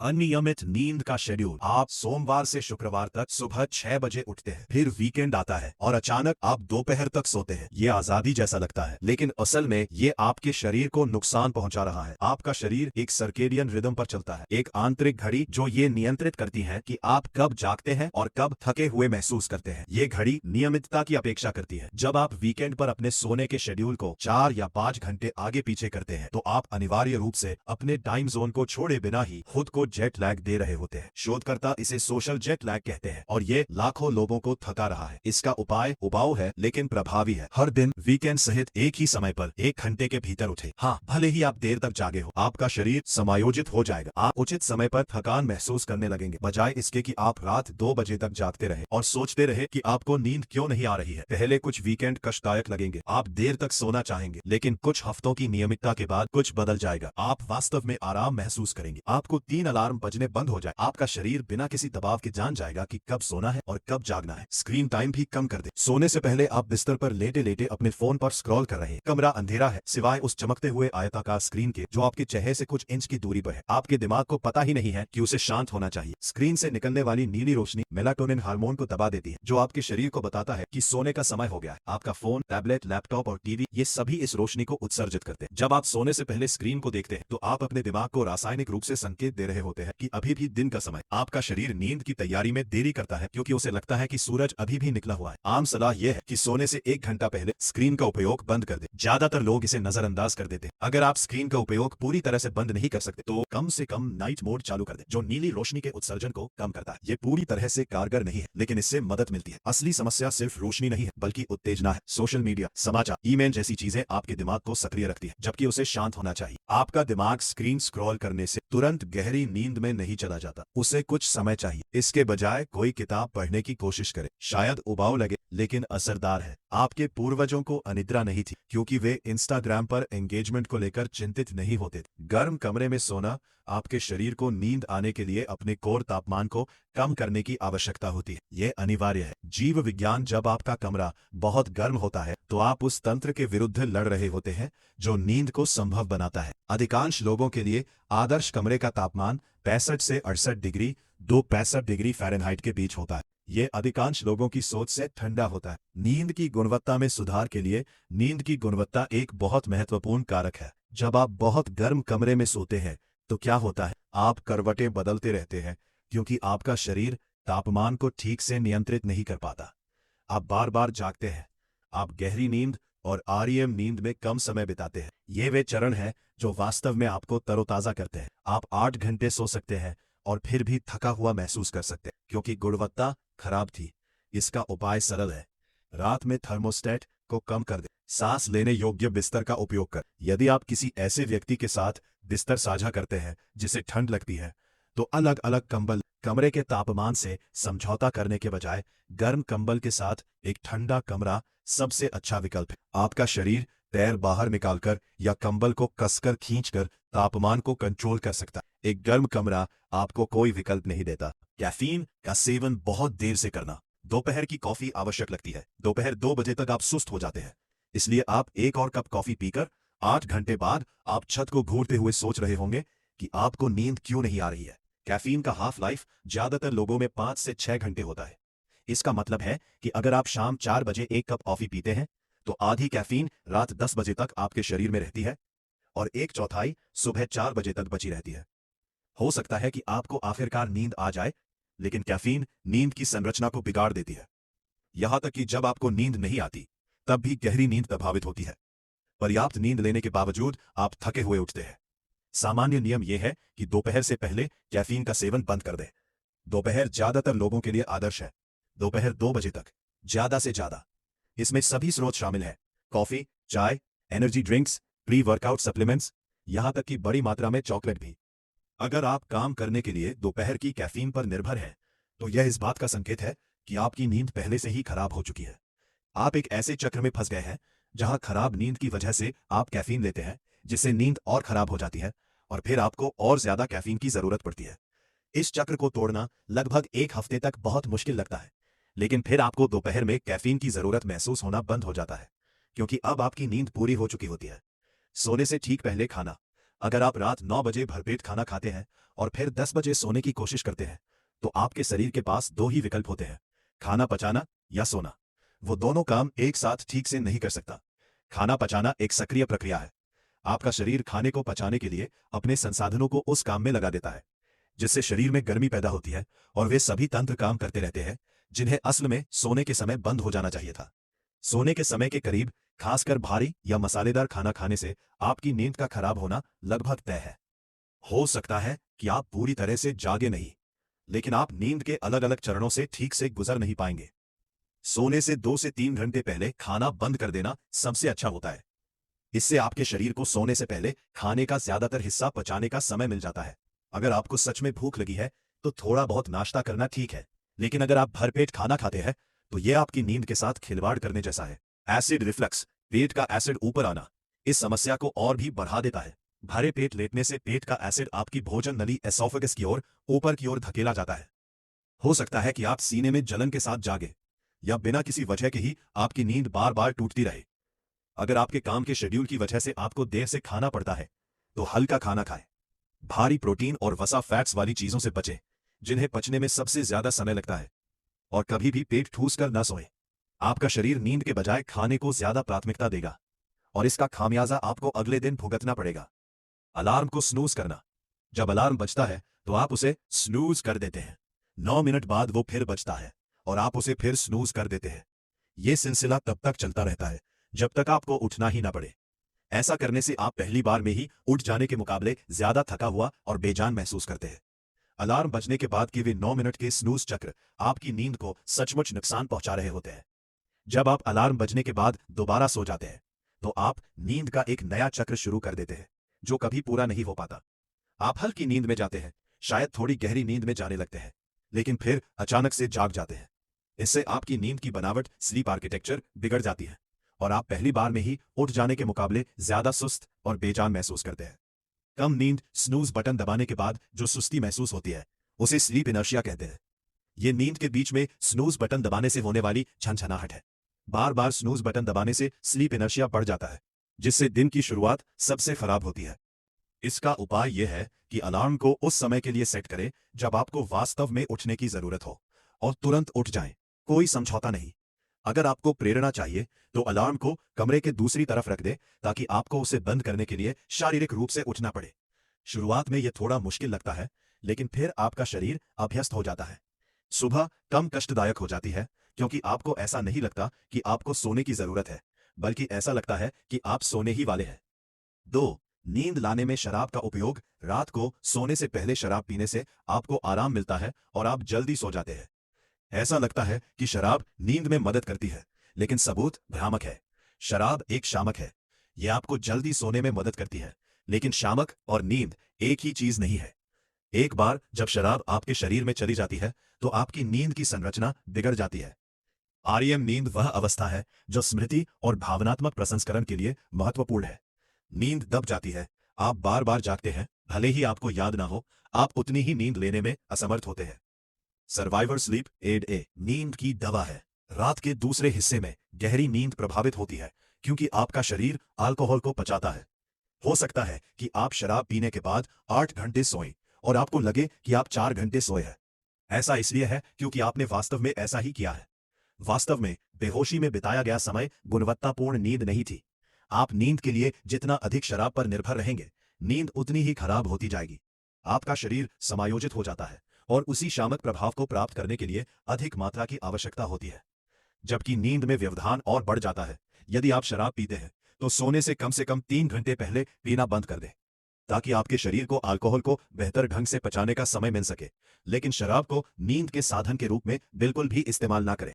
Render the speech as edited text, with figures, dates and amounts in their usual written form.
अनियमित नींद का शेड्यूल। आप सोमवार से शुक्रवार तक सुबह 6 बजे उठते हैं, फिर वीकेंड आता है और अचानक आप दोपहर तक सोते हैं। ये आजादी जैसा लगता है, लेकिन असल में ये आपके शरीर को नुकसान पहुंचा रहा है। आपका शरीर एक सर्केडियन रिदम पर चलता है, एक आंतरिक घड़ी जो ये नियंत्रित करती है कि आप कब जागते हैं और कब थके हुए महसूस करते हैं। ये घड़ी नियमितता की अपेक्षा करती है। जब आप वीकेंड पर अपने सोने के शेड्यूल को 4 या 5 घंटे आगे पीछे करते हैं, तो आप अनिवार्य रूप से अपने टाइम जोन को छोड़े बिना ही खुद को जेट लैग दे रहे होते हैं। शोधकर्ता इसे सोशल जेट लैग कहते हैं और ये लाखों लोगों को थका रहा है। इसका उपाय उबाऊ है, लेकिन प्रभावी है। हर दिन वीकेंड सहित एक ही समय पर 1 घंटे के भीतर उठे। हाँ, भले ही आप देर तक जागे हो, आपका शरीर समायोजित हो जाएगा। आप उचित समय पर थकान महसूस करने लगेंगे, बजाय इसके कि आप रात 2 बजे तक जागते रहे और सोचते रहे कि आपको नींद क्यों नहीं आ रही है। पहले कुछ वीकेंड कष्टदायक लगेंगे, आप देर तक सोना चाहेंगे, लेकिन कुछ हफ्तों की नियमितता के बाद कुछ बदल जाएगा। आप वास्तव में आराम महसूस करेंगे। आपको 3 अलार्म बजने बंद हो जाए। आपका शरीर बिना किसी दबाव के जान जाएगा कि कब सोना है और कब जागना है। स्क्रीन टाइम भी कम कर दे। सोने से पहले आप बिस्तर पर लेटे लेटे अपने फोन पर स्क्रॉल कर रहे हैं। कमरा अंधेरा है, सिवाय उस चमकते हुए आयताकार स्क्रीन के जो आपके चेहरे से कुछ इंच की दूरी पर है। आपके दिमाग को पता ही नहीं है कि उसे शांत होना चाहिए। स्क्रीन से निकलने वाली नीली रोशनी मेलाटोनिन हार्मोन को दबा देती है, जो आपके शरीर को बताता है कि सोने का समय हो गया है। आपका फोन, टैबलेट, लैपटॉप और टीवी, ये सभी इस रोशनी को उत्सर्जित करते हैं। जब आप सोने से पहले स्क्रीन को देखते हैं, तो आप अपने दिमाग को रासायनिक रूप से संकेत दे रहे होते हैं कि अभी भी दिन का समय। आपका शरीर नींद की तैयारी में देरी करता है, क्योंकि उसे लगता है कि सूरज अभी भी निकला हुआ है। आम सलाह यह है कि सोने से 1 घंटा पहले स्क्रीन का उपयोग बंद कर दे। ज्यादातर लोग इसे नजरअंदाज कर देते हैं। अगर आप स्क्रीन का उपयोग पूरी तरह से बंद नहीं कर सकते, तो कम से कम नाइट मोड चालू कर दे, जो नीली रोशनी के उत्सर्जन को कम करता है। ये पूरी तरह से कारगर नहीं है, लेकिन इससे मदद मिलती है। असली समस्या सिर्फ रोशनी नहीं है, बल्कि उत्तेजना है। सोशल मीडिया, समाचार, ईमेल जैसी चीजें आपके दिमाग को सक्रिय रखती है, जबकि उसे शांत होना चाहिए। आपका दिमाग स्क्रीन स्क्रॉल करने से तुरंत गहरी नींद में नहीं चला जाता, उसे कुछ समय चाहिए। इसके बजाय कोई किताब पढ़ने की कोशिश करें। शायद उबाऊ लगे, लेकिन असरदार है। आपके पूर्वजों को अनिद्रा नहीं थी, क्योंकि वे इंस्टाग्राम पर एंगेजमेंट को लेकर चिंतित नहीं होते थे। गर्म कमरे में सोना आपके शरीर को नींद आने के लिए अपने कोर तापमान को कम करने की आवश्यकता होती है। यह अनिवार्य है। जीव विज्ञान, जब आपका कमरा बहुत गर्म होता है, तो आप उस तंत्र के विरुद्ध लड़ रहे होते हैं जो नींद को संभव बनाता है। अधिकांश लोगों के लिए आदर्श कमरे का तापमान 65 से 68 डिग्री 265 डिग्री फ़ारेनहाइट के बीच होता है। ये अधिकांश लोगों की सोच से ठंडा होता है। नींद की गुणवत्ता में सुधार के लिए नींद की गुणवत्ता एक बहुत महत्वपूर्ण कारक है। जब आप बहुत गर्म कमरे में सोते हैं, तो क्या होता है? आप करवटें बदलते रहते हैं, क्योंकि आपका शरीर तापमान को ठीक से नियंत्रित नहीं कर पाता। आप बार बार जागते हैं। आप गहरी नींद और आरईएम नींद में कम समय बिताते हैं। ये वे चरण हैं जो वास्तव में आपको तरोताजा करते हैं। आप 8 घंटे सो सकते हैं और फिर भी थका हुआ महसूस कर सकते हैं, क्योंकि गुणवत्ता खराब थी। इसका उपाय सरल है। रात में थर्मोस्टेट को कम कर दें। सांस लेने योग्य बिस्तर का उपयोग कर। यदि आप किसी ऐसे व्यक्ति के साथ बिस्तर साझा करते हैं जिसे ठंड लगती है, तो अलग अलग कंबल। कमरे के तापमान से समझौता करने के बजाय गर्म कंबल के साथ एक ठंडा कमरा सबसे अच्छा विकल्प है। आपका शरीर पैर बाहर निकालकर या कंबल को कसकर खींचकर तापमान को कंट्रोल कर सकता है। एक गर्म कमरा आपको कोई विकल्प नहीं देता। कैफीन का सेवन बहुत देर से करना। दोपहर की कॉफी आवश्यक लगती है। दोपहर 2 बजे तक आप सुस्त हो जाते हैं, इसलिए आप एक और कप कॉफी पीकर 8 घंटे बाद आप छत को घूरते हुए सोच रहे होंगे कि आपको नींद क्यों नहीं आ रही है। कैफीन का हाफ लाइफ ज्यादातर लोगों में 5 से 6 घंटे होता है। इसका मतलब है कि अगर आप शाम 4 बजे एक कप कॉफी पीते हैं, तो आधी कैफीन रात 10 बजे तक आपके शरीर में रहती है और 1/4 सुबह 4 बजे तक बची रहती है। हो सकता है कि आपको आखिरकार नींद आ जाए, लेकिन कैफीन नींद की संरचना को बिगाड़ देती है। यहां तक कि जब आपको नींद नहीं आती, तब भी गहरी नींद प्रभावित होती है। पर्याप्त नींद लेने के बावजूद आप थके हुए उठते हैं। सामान्य नियम यह है कि दोपहर से पहले कैफीन का सेवन बंद कर दें। दोपहर ज्यादातर लोगों के लिए आदर्श है। दोपहर 2 बजे तक ज्यादा से ज्यादा। इसमें सभी स्रोत शामिल हैं: कॉफी, चाय, energy drinks, pre workout supplements, यहां तक कि बड़ी मात्रा में चॉकलेट भी। अगर आप काम करने के लिए दोपहर की कैफीन पर निर्भर हैं, तो यह इस बात का संकेत है कि आपकी नींद पहले से ही खराब हो चुकी है। आप एक ऐसे चक्र में फंस गए हैं जहां खराब नींद की वजह से आप कैफीन लेते हैं, जिससे नींद और खराब हो जाती है और फिर आपको और ज्यादा कैफीन की जरूरत पड़ती है। इस चक्र को तोड़ना लगभग 1 हफ्ते तक बहुत मुश्किल लगता है, लेकिन फिर आपको दोपहर में कैफीन की जरूरत महसूस होना बंद हो जाता है, क्योंकि अब आपकी नींद पूरी हो चुकी होती है। सोने से ठीक पहले खाना। अगर आप रात 9 बजे भरपेट खाना खाते हैं और फिर 10 बजे सोने की कोशिश करते हैं, तो आपके शरीर के पास दो ही विकल्प होते हैं, खाना पचाना या सोना। वो दोनों काम एक साथ ठीक से नहीं कर सकता। खाना पचाना एक सक्रिय प्रक्रिया है। आपका शरीर खाने को पचाने के लिए अपने संसाधनों को उस काम में लगा देता है, जिससे शरीर में गर्मी पैदा होती है और वे सभी तंत्र काम करते रहते हैं जिन्हें असल में सोने के समय बंद हो जाना चाहिए था। सोने के समय के करीब खासकर भारी या मसालेदार खाना खाने से आपकी नींद का खराब होना लगभग तय है। हो सकता है कि आप पूरी तरह से जागे नहीं, लेकिन आप नींद के अलग अलग चरणों से ठीक से गुजर नहीं पाएंगे। सोने से 2 से 3 घंटे पहले खाना बंद कर देना सबसे अच्छा होता है। इससे आपके शरीर को सोने से पहले खाने का ज्यादातर हिस्सा पचाने का समय मिल जाता है। अगर आपको सच में भूख लगी है तो थोड़ा बहुत नाश्ता करना ठीक है, लेकिन अगर आप भरपेट खाना खाते हैं तो यह आपकी नींद के साथ खिलवाड़ करने जैसा है। एसिड रिफ्लक्स, पेट का एसिड ऊपर आना, इस समस्या को और भी बढ़ा देता है। भरे पेट लेटने से पेट का एसिड आपकी भोजन नली एसोफेगस की ओर ऊपर की ओर धकेला जाता है। हो सकता है कि आप सीने में जलन के साथ जागे या बिना किसी वजह के ही आपकी नींद बार बार टूटती रहे। अगर आपके काम के शेड्यूल की वजह से आपको देर से खाना पड़ता है तो हल्का खाना खाएं। भारी प्रोटीन और वसा फैट्स वाली चीजों से बचें, जिन्हें पचने में सबसे ज्यादा समय लगता है। और कभी भी पेट ठूस कर न सोएं। आपका शरीर नींद के बजाय खाने को ज्यादा प्राथमिकता देगा और इसका खामियाजा आपको अगले दिन भुगतना पड़ेगा। अलार्म को स्नूज करना, जब अलार्म बजता है तो आप उसे स्नूज कर देते हैं। 9 मिनट बाद वो फिर बजता है और आप उसे फिर स्नूज कर देते हैं। यह सिलसिला तब तक चलता रहता है जब तक आपको उठना ही ना पड़े। ऐसा करने से आप पहली बार में ही उठ जाने के मुकाबले ज्यादा थका हुआ और बेजान महसूस करते हैं। अलार्म बजने के बाद के वे 9 मिनट के स्नूज चक्र आपकी नींद को सचमुच नुकसान पहुंचा रहे होते हैं। जब आप अलार्म बजने के बाद दोबारा सो जाते हैं तो आप नींद का एक नया चक्र शुरू कर देते हैं जो कभी पूरा नहीं हो पाता। आप हल्की नींद में जाते हैं, शायद थोड़ी गहरी नींद में जाने लगते हैं, लेकिन फिर अचानक से जाग जाते हैं। इससे आपकी नींद की बनावट, स्लीप आर्किटेक्चर बिगड़ जाती है और आप पहली बार में ही उठ जाने के मुकाबले ज्यादा सुस्त और बेजान महसूस करते हैं। कम नींद, स्नूज बटन दबाने के बाद जो सुस्ती महसूस होती है उसे स्लीप इनर्शिया कहते हैं। यह नींद के बीच में स्नूज बटन दबाने से होने वाली झनझनाहट है। बार बार स्नूज बटन दबाने से स्लीप इनर्शिया बढ़ जाता है, जिससे दिन की शुरुआत सबसे खराब होती है। इसका उपाय यह है कि अलार्म को उस समय के लिए सेट करें जब आपको वास्तव में उठने की जरूरत हो और तुरंत उठ जाएं। कोई समझौता नहीं। अगर आपको प्रेरणा चाहिए तो अलार्म को कमरे के दूसरी तरफ रख दें ताकि आपको उसे बंद करने के लिए शारीरिक रूप से उठना पड़े। शुरुआत में यह थोड़ा मुश्किल लगता है, लेकिन फिर आपका शरीर अभ्यस्त हो जाता है। सुबह कम कष्टदायक हो जाती है क्योंकि आपको ऐसा नहीं लगता कि आपको सोने की जरूरत है, बल्कि ऐसा लगता है कि आप सोने ही वाले हैं। 2. नींद लाने में शराब का उपयोग। रात को सोने से पहले शराब पीने से आपको आराम मिलता है और आप जल्दी सो जाते हैं। ऐसा लगता है कि शराब नींद में मदद करती है, लेकिन सबूत भ्रामक है। शराब एक शामक है। यह आपको जल्दी सोने में मदद करती है, लेकिन शामक और नींद एक ही चीज नहीं है। एक बार जब शराब आपके शरीर में चली जाती है तो आपकी नींद की संरचना बिगड़ जाती है। आरईएम नींद वह अवस्था है जो स्मृति और भावनात्मक प्रसंस्करण के लिए महत्वपूर्ण है। नींद दब जाती है, आप बार बार जागते हैं, भले ही आपको याद ना हो, आप उतनी ही नींद लेने में असमर्थ होते हैं। सर्वाइवर स्लीप एड ए नींद की दवा है। रात के दूसरे हिस्से में गहरी नींद प्रभावित होती है क्योंकि आपका शरीर अल्कोहल को पचाता है। हो सकता है कि आप शराब पीने के बाद 8 घंटे सोएं और आपको लगे कि आप 4 घंटे सोए हैं। ऐसा इसलिए है क्योंकि आपने वास्तव में ऐसा ही किया है। वास्तव में बेहोशी में बिताया गया समय गुणवत्तापूर्ण नींद नहीं थी। आप नींद के लिए जितना अधिक शराब पर निर्भर रहेंगे, नींद उतनी ही खराब होती जाएगी। आपका शरीर समायोजित हो जाता है और उसी शामक प्रभाव को प्राप्त करने के लिए अधिक मात्रा की आवश्यकता होती है, जबकि नींद में व्यवधान और बढ़ जाता है। यदि आप शराब पीते हैं तो सोने से कम 3 घंटे पहले पीना बंद कर दें, ताकि आपके शरीर को अल्कोहल को बेहतर ढंग से पचाने का समय मिल सके। लेकिन शराब को नींद के साधन के रूप में बिल्कुल भी इस्तेमाल ना करें।